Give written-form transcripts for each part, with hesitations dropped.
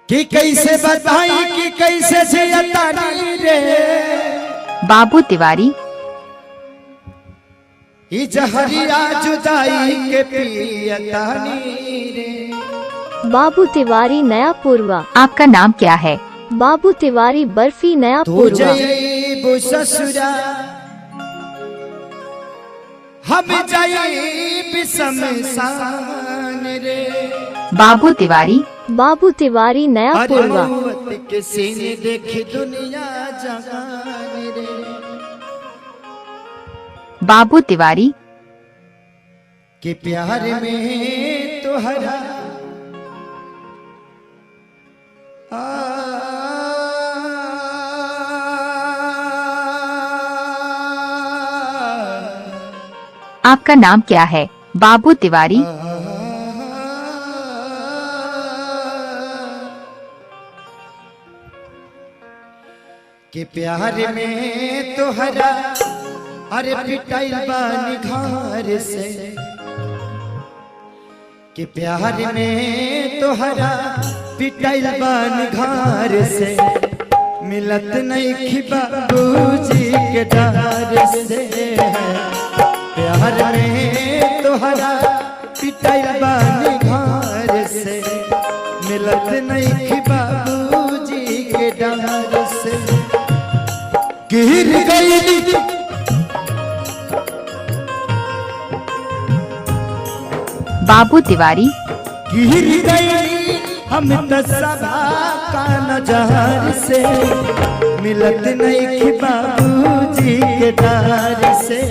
कि कैसे बताई कि कैसे जियतानी रे बाबू तिवारी। ई जहरिया जुदाई के पियतानी रे। बाबू तिवारी नया पूर्वा। आपका नाम क्या है? बाबू तिवारी बर्फी नया तू पूर्वा। जईबू ससुरा हम जईब शमशान रे। बाबू तिवारी। बाबू तिवारी नया अरे पूर्वा। मौत के सीने देखी दुनिया जहान रे। बाबू तिवारी। कि प्यार में तोहरा आपका नाम क्या है? बाबू तिवारी। कि प्यार में तोहरा अरे पिटाइल बानी घर से। कि प्यार में तोहरा पिटाइल बानी घर से। मिलत नहीं खी बाबूजी के डर से। प्यार में तोहरा पिटाइल बानी घर से। मिलत नहीं खी बाबूजी के डर से। गिर गई बाबू तिवारी। गिर गई हम सभा का नजर से। मिलत नहीं कि बाबूजी के डर से।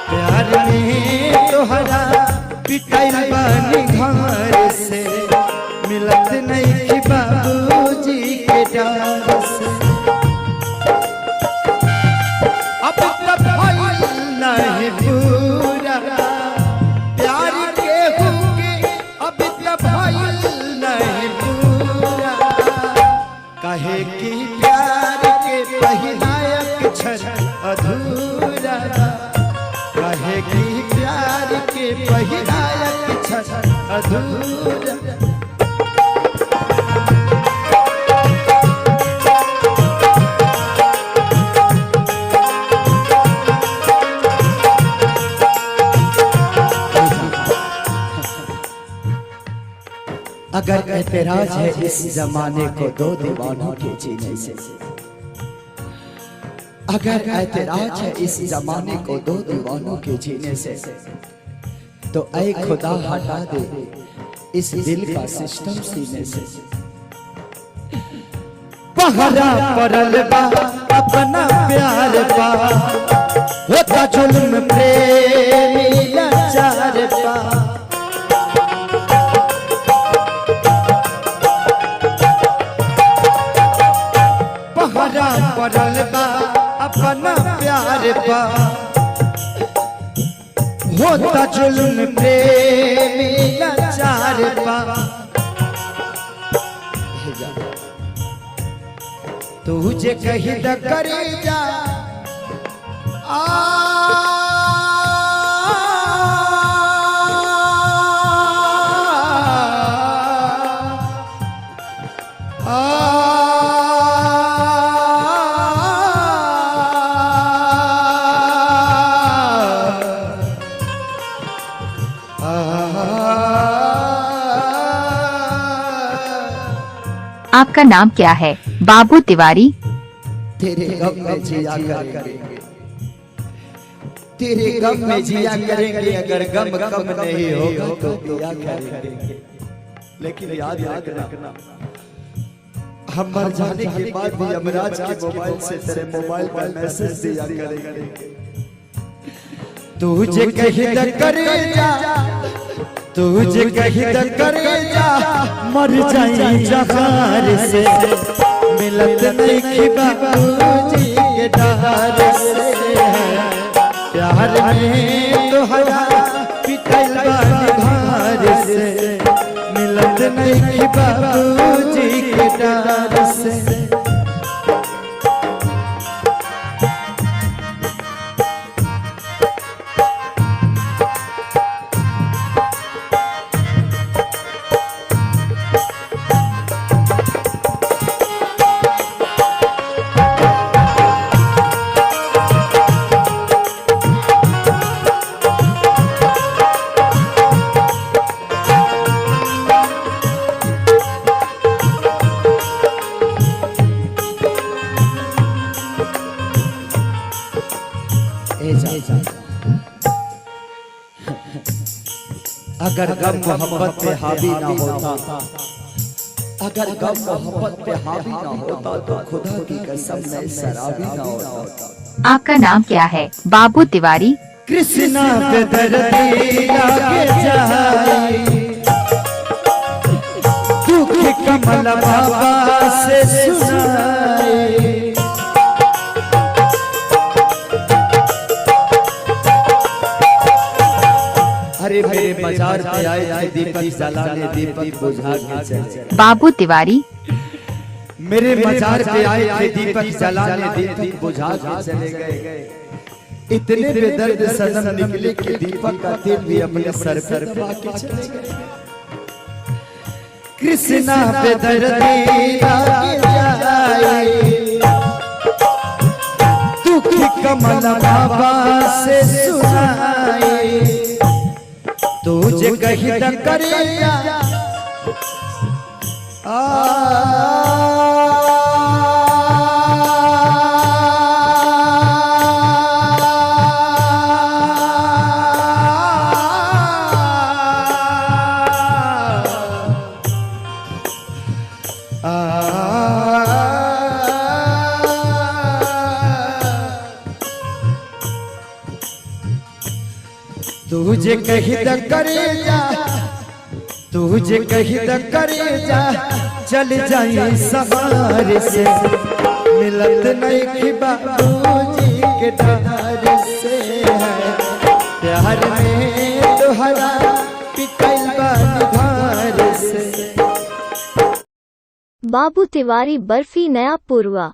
प्यार में तोहरा पिटाइल बानी घर से। मिलत नहीं कि बाबूजी के डर से। अब तक नहीं पूरा प्यार के होंगे। अब तक नहीं पूरा कहे कि प्यार के पहिनायक छन अधूरा। कहे कि प्यार के पहिनायक छन अधूरा। अगर एतराज है इस जमाने को दो दीवानों के जीने से। अगर एतराज है इस जमाने को दो दीवानों के जीने से। तो ऐ खुदा हटा दे इस दिल का सिस्टम सीने से। पहरा परल बा अपना प्यार पा। होता जुल्म प्रेमी लाचार पा। पड़ल बा अपना प्यार पा। होता जुल्म प्रेमी लाचार पा। तुझे कही द करे जा आपका नाम क्या है? बाबू तिवारी। तेरे गम में जिया करेंगे। तेरे गम में जिया करेंगे। अगर गम कम नहीं होगा तो दिया करेंगे। लेकिन याद रखना हम मर जाने के बाद भी यमराज के मोबाइल से तेरे मोबाइल पर मैसेज दिया करेंगे। तुझे कही द करे जा। तुझे कही द करे जा। मर जाई जहार से। मिलत नहीं कि बाबूजी के डर से। प्यार में तोहरा पिटाइल बानी घर से। मिलत नहीं कि बाबूजी के डर से। अगर गम मोहब्बत पे हावी ना होता, अगर गम मोहब्बत पे हावी ना होता तो खुदा की कसम मैं शराबी ना होता। आपका नाम क्या है? बाबू तिवारी। कृष्णा पे दर्दी लागे जाए, दुख कमल बाबा से सुनाए। अरे मेरे मजार पे आए थे दीपक जलाने, दीपक बुझा के चले। बाबू तिवारी। मेरे मजार पे आए थे दीपक जलाने, दीपक बुझा के चले गए। इतने बेदर्द सनम निकले कि दीपक का दिल भी अपने सर पर दबा के चले गए। कृष्णा पे दर्दी लागे जाए, दुख कमल बाबा से सुनाए। तुझे कही न करेगा तुझे कही द करेजा, तुझे कही द करेजा, चल जाई सवार से, मिलत नहीं कि बाबूजी के डार से है। प्यार में तोहरा पिटल बार से। बाबू तिवारी बर्फी नया पूर्वा।